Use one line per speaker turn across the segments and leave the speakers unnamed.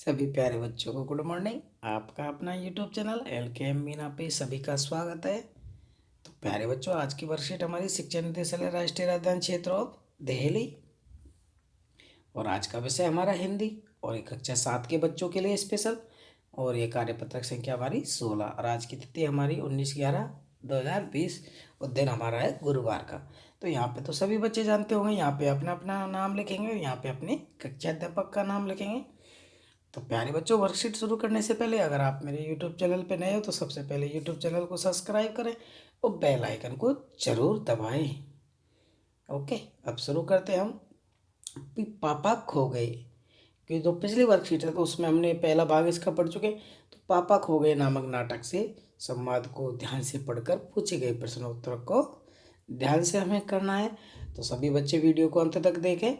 सभी प्यारे बच्चों को गुड मॉर्निंग। आपका अपना यूट्यूब चैनल LKM मीना पे सभी का स्वागत है। तो प्यारे बच्चों, आज की वर्कशीट हमारी शिक्षा निदेशालय राष्ट्रीय राजधानी क्षेत्र ऑफ दिल्ली और आज का विषय हमारा हिंदी और एक कक्षा 7 के बच्चों के लिए स्पेशल। और ये कार्यपत्रक संख्या हमारी 16 और आज की तिथि हमारी 19/11/2020 और दिन हमारा है गुरुवार का। तो यहाँ पे तो सभी बच्चे जानते होंगे, यहाँ पे अपना अपना नाम लिखेंगे, यहाँ पे अपने कक्षा अध्यापक का नाम लिखेंगे। तो प्यारे बच्चों, वर्कशीट शुरू करने से पहले अगर आप मेरे यूट्यूब चैनल पर नए हो तो सबसे पहले यूट्यूब चैनल को सब्सक्राइब करें और बेल आइकन को जरूर दबाएं। ओके, अब शुरू करते हैं हम। पापा खो गए, क्योंकि जो पिछली वर्कशीट है तो उसमें हमने पहला भाग इसका पढ़ चुके। तो पापा खो गए नामक नाटक से संवाद को ध्यान से पढ़कर पूछे गए प्रश्नोत्तर को ध्यान से हमें करना है। तो सभी बच्चे वीडियो को अंत तक देखें।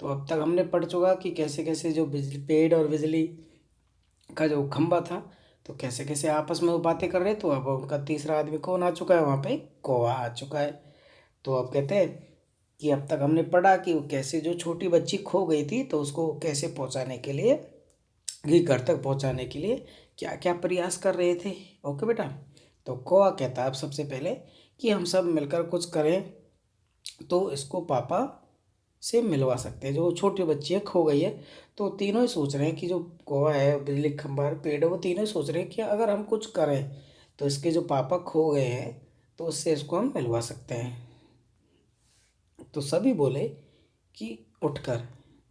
तो अब तक हमने पढ़ चुका कि कैसे कैसे जो बिजली पेड़ और बिजली का जो खंभा था तो कैसे कैसे आपस में वो बातें कर रहे। तो अब उनका तीसरा आदमी कौन आ चुका है, वहाँ पे कौवा आ चुका है। तो अब कहते हैं कि अब तक हमने पढ़ा कि वो कैसे जो छोटी बच्ची खो गई थी तो उसको कैसे पहुंचाने के लिए, कि घर तक पहुंचाने के लिए क्या क्या प्रयास कर रहे थे। ओके बेटा, तो कौवा कहता है अब सबसे पहले कि हम सब मिलकर कुछ करें तो इसको पापा से मिलवा सकते हैं। जो छोटी बच्ची है खो गई है तो तीनों ही सोच रहे हैं कि जो कौवा है, बिजली खंभा है, पेड़ है, वो तीनों ही सोच रहे हैं कि अगर हम कुछ करें तो इसके जो पापा खो गए हैं तो उससे इसको हम मिलवा सकते हैं। तो सभी बोले कि उठकर,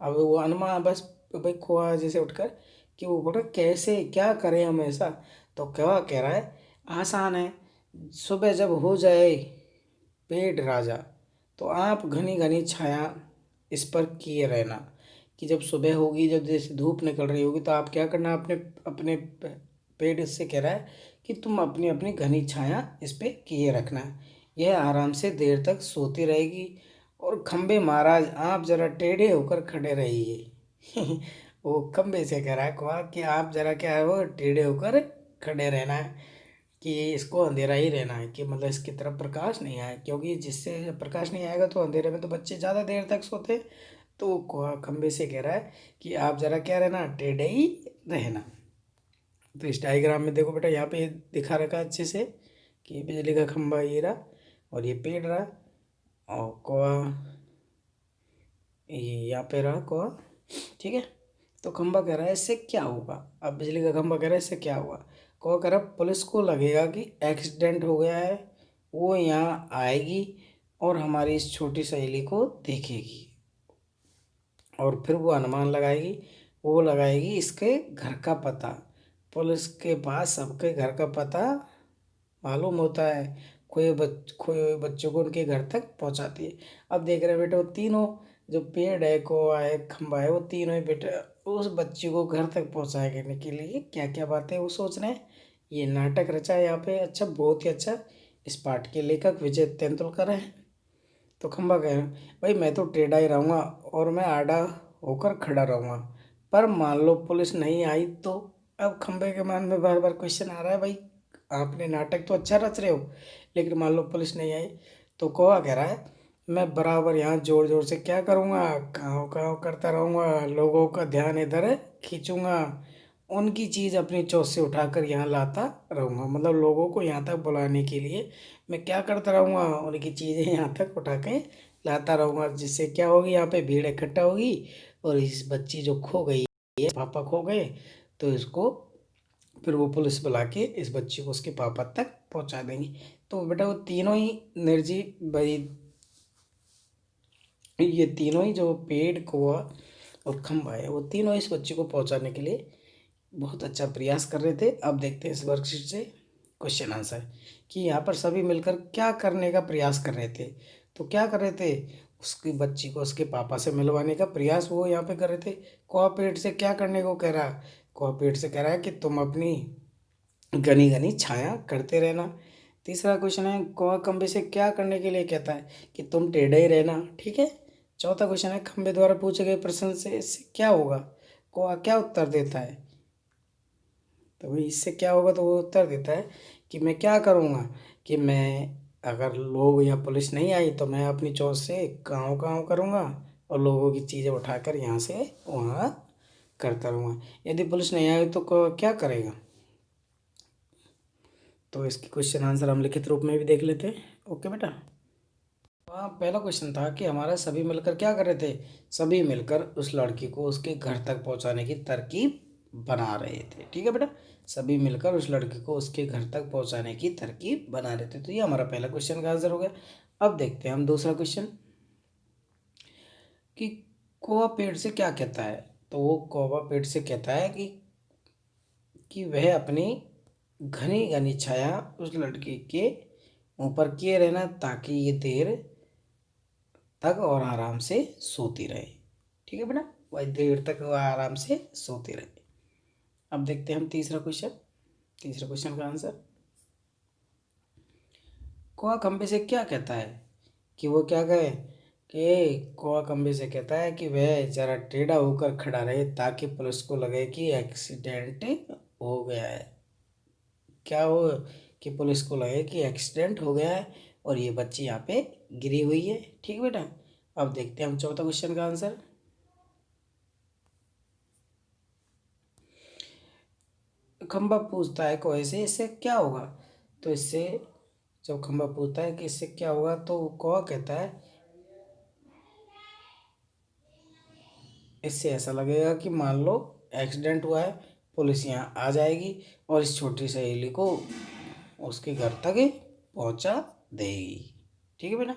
अब वो अनुमान बस भाई खोआ जैसे उठकर कि वो बोल रहा कैसे क्या करें हम ऐसा। तो क्या कह रहा है, आसान है, सुबह जब हो जाए पेड़ राजा तो आप घनी घनी छाया इस पर किए रहना। कि जब सुबह होगी, जब जैसे धूप निकल रही होगी तो आप क्या करना, अपने अपने पेड़ इससे कह रहा है कि तुम अपनी अपनी घनी छाया इस पे किए रखना। यह आराम से देर तक सोती रहेगी और खंबे महाराज आप जरा टेढ़े होकर खड़े रहिए। वो खंबे से कह रहा है कुआ कि आप जरा क्या है वो टेढ़े होकर खड़े रहना है, कि इसको अंधेरा ही रहना है, कि मतलब इसकी तरफ प्रकाश नहीं आए, क्योंकि जिससे जब प्रकाश नहीं आएगा तो अंधेरे में तो बच्चे ज़्यादा देर तक सोते। तो वो कुआ खंबे से कह रहा है कि आप जरा क्या रहना, टेढ़े ही रहना। तो इस डायग्राम में देखो बेटा, यहाँ पे दिखा रखा है अच्छे से कि बिजली का खंभा ये रहा और ये पेड़ रहा और कुआ ये यहाँ पे रहा कुआ। ठीक है, तो खंभा कह रहा है इससे क्या होगा। अब बिजली का खंभा कह रहा है इससे क्या होगा। कुआ कह रहा है पुलिस को लगेगा कि एक्सीडेंट हो गया है, वो यहाँ आएगी और हमारी इस छोटी सहेली को देखेगी और फिर वो अनुमान लगाएगी, वो लगाएगी इसके घर का पता। पुलिस के पास सबके घर का पता मालूम होता है, खोए हुए बच्चों को उनके घर तक पहुंचाती है। अब देख रहे हैं बेटे, वो तीनों जो पेड़ है, कौवा है, खंबा है, वो तीनों ही बेटे उस बच्ची को घर तक पहुंचाए करने के लिए क्या क्या बातें वो सोच रहे हैं। ये नाटक रचा है यहाँ पे, अच्छा बहुत ही अच्छा। इस पाठ के लेखक विजय तेंदुलकर हैं। तो खंबा कहे भाई मैं तो टेढ़ा ही रहूँगा और मैं आड़ा होकर खड़ा रहूँगा, पर मान लो पुलिस नहीं आई तो। अब खंबे के मन में बार बार क्वेश्चन आ रहा है, भाई आपने नाटक तो अच्छा रच रहे हो लेकिन मान लो पुलिस नहीं आई तो। कौवा कह रहा है मैं बराबर यहाँ जोर जोर से क्या करूँगा, काँव काँव करता रहूँगा, लोगों का ध्यान इधर खींचूंगा, उनकी चीज़ अपनी चोट से उठाकर यहाँ लाता रहूँगा। मतलब लोगों को यहाँ तक बुलाने के लिए मैं क्या करता रहूँगा, उनकी चीज़ें यहाँ तक उठा के लाता रहूँगा, जिससे क्या होगी, यहाँ पे भीड़ इकट्ठा होगी और इस बच्ची जो खो गई है, पापा खो गए, तो इसको फिर वो पुलिस बुला के इस बच्ची को उसके पापा तक पहुँचा देंगी। तो बेटा वो तीनों ही निर्जीव भाई, ये तीनों ही जो पेड़ कौवा और खंभा है, वो तीनों इस बच्ची को पहुँचाने के लिए बहुत अच्छा प्रयास कर रहे थे। अब देखते हैं इस वर्कशीट से क्वेश्चन आंसर कि यहाँ पर सभी मिलकर क्या करने का प्रयास कर रहे थे। तो क्या कर रहे थे, उसकी बच्ची को उसके पापा से मिलवाने का प्रयास वो यहाँ पे कर रहे थे। कोऑपरेट से क्या करने को कह रहा, कोऑपरेट से कह रहा है कि तुम अपनी घनी घनी छाया करते रहना। तीसरा क्वेश्चन है कौवा खंबे से क्या करने के लिए कहता है कि तुम टेढ़े ही रहना। ठीक है, चौथा क्वेश्चन है खंबे द्वारा पूछे गए प्रश्न से इससे क्या होगा। कौवा क्या उत्तर देता है, तो भाई इससे क्या होगा, तो वो उत्तर देता है कि मैं क्या करूँगा, कि मैं अगर लोग या पुलिस नहीं आई तो मैं अपनी चोट से काँव काँव करूँगा और लोगों की चीज़ें उठाकर यहाँ से वहाँ करता रहूँगा। यदि पुलिस नहीं आई तो क्या करेगा? तो इसकी क्वेश्चन आंसर हम लिखित रूप में भी देख लेते हैं। ओके बेटा, वहाँ पहला क्वेश्चन था कि हमारा सभी मिलकर क्या कर रहे थे? सभी मिलकर उस लड़की को उसके घर तक पहुँचाने की तरकीब बना रहे थे। ठीक है बेटा, सभी मिलकर उस लड़की को उसके घर तक पहुँचाने की तरकीब बना रहे थे। तो ये हमारा पहला क्वेश्चन का आंसर हो गया। अब देखते हैं हम दूसरा क्वेश्चन कि कौवा पेड़ से क्या कहता है? तो वो कौवा पेड़ से कहता है कि वह अपनी घनी घनी छाया उस लड़की के ऊपर किए रहना ताकि ये देर तक और आराम से सोती रहे। ठीक है बेटा, वही देर तक वो आराम से सोती रहे। अब देखते हैं हम तीसरा क्वेश्चन का आंसर। कौवा खंबे से क्या कहता है? कि वो क्या कहे कि कौवा खंबे से कहता है कि वह जरा टेढ़ा होकर खड़ा रहे ताकि पुलिस को लगे कि एक्सीडेंट हो गया है। क्या हो कि पुलिस को लगे कि एक्सीडेंट हो गया है और ये बच्ची यहाँ पे गिरी हुई है। ठीक बेटा, अब देखते हैं हम चौथा क्वेश्चन का आंसर। खंबा पूछता है कौवे से इससे क्या होगा? तो इससे जब खंबा पूछता है कि इससे क्या होगा तो कौवा कहता है इससे ऐसा लगेगा कि मान लो एक्सीडेंट हुआ है, पुलिस यहाँ आ जाएगी और इस छोटी सहेली को उसके घर तक पहुँचा देगी। ठीक है बेटा,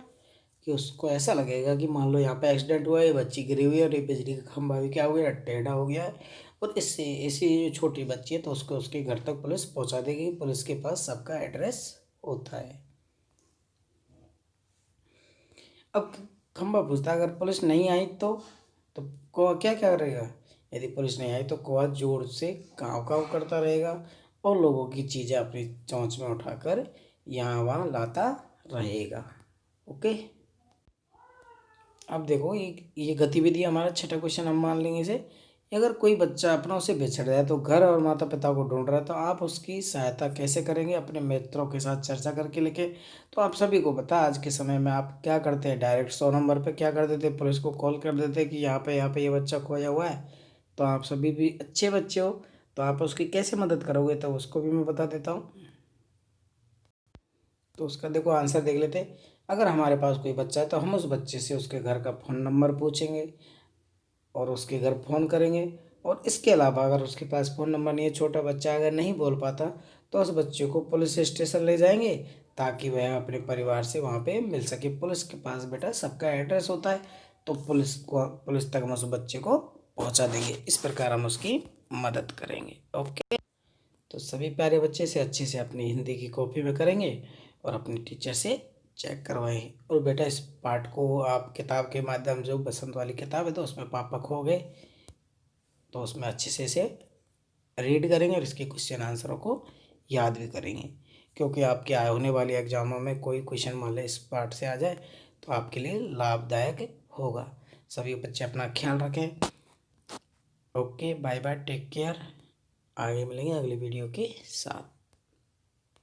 कि उसको ऐसा लगेगा कि मान लो यहाँ पे एक्सीडेंट हुआ है, ये बच्ची गिरी हुई है और ये बिजली का खंभा भी क्या हो गया, टेढ़ा हो गया है और इससे ऐसी जो छोटी बच्ची है तो उसको उसके घर तक पुलिस पहुँचा देगी। पुलिस के पास सबका एड्रेस होता है। अब खंबा पूछता है अगर पुलिस नहीं आई तो कौवा क्या क्या करेगा? यदि पुलिस नहीं आई तो कौवा जोर से काँव काँव करता रहेगा और लोगों की चीज़ें अपनी चोंच में उठाकर यहाँ वहाँ लाता रहेगा। ओके, अब देखो ये गतिविधि हमारा छठा क्वेश्चन हम मान लेंगे इसे। अगर कोई बच्चा अपनों से बिछड़ जाए तो घर और माता पिता को ढूंढ रहा है तो आप उसकी सहायता कैसे करेंगे? अपने मित्रों के साथ चर्चा करके लिखे। तो आप सभी को पता है आज के समय में आप क्या करते हैं, डायरेक्ट 100 नंबर पे क्या कर देते, पुलिस को कॉल कर देते कि यहाँ पे ये बच्चा खोया हुआ है। तो आप सभी भी अच्छे बच्चे हो तो आप उसकी कैसे मदद करोगे, तो उसको भी मैं बता देता हूँ। तो उसका देखो आंसर देख लेते हैं। अगर हमारे पास कोई बच्चा है तो हम उस बच्चे से उसके घर का फ़ोन नंबर पूछेंगे और उसके घर फ़ोन करेंगे। और इसके अलावा अगर उसके पास फ़ोन नंबर नहीं है, छोटा बच्चा अगर नहीं बोल पाता तो उस बच्चे को पुलिस स्टेशन ले जाएंगे ताकि वह अपने परिवार से वहाँ पे मिल सके। पुलिस के पास बेटा सबका एड्रेस होता है तो पुलिस तक हम उस बच्चे को पहुँचा देंगे। इस प्रकार हम उसकी मदद करेंगे। ओके, तो सभी प्यारे बच्चे से अच्छे से अपनी हिंदी की कॉपी में करेंगे और अपने टीचर से चेक करवाएं। और बेटा इस पाठ को आप किताब के माध्यम, जो बसंत वाली किताब है तो उसमें पापा खो गए तो उसमें अच्छे से इसे रीड करेंगे और इसके क्वेश्चन आंसरों को याद भी करेंगे, क्योंकि आपके आए होने वाली एग्जामों में कोई क्वेश्चन मान लें इस पार्ट से आ जाए तो आपके लिए लाभदायक होगा। सभी बच्चे अपना ख्याल रखें। Okay, bye bye, take care. आगे मिलेंगे अगली वीडियो के साथ।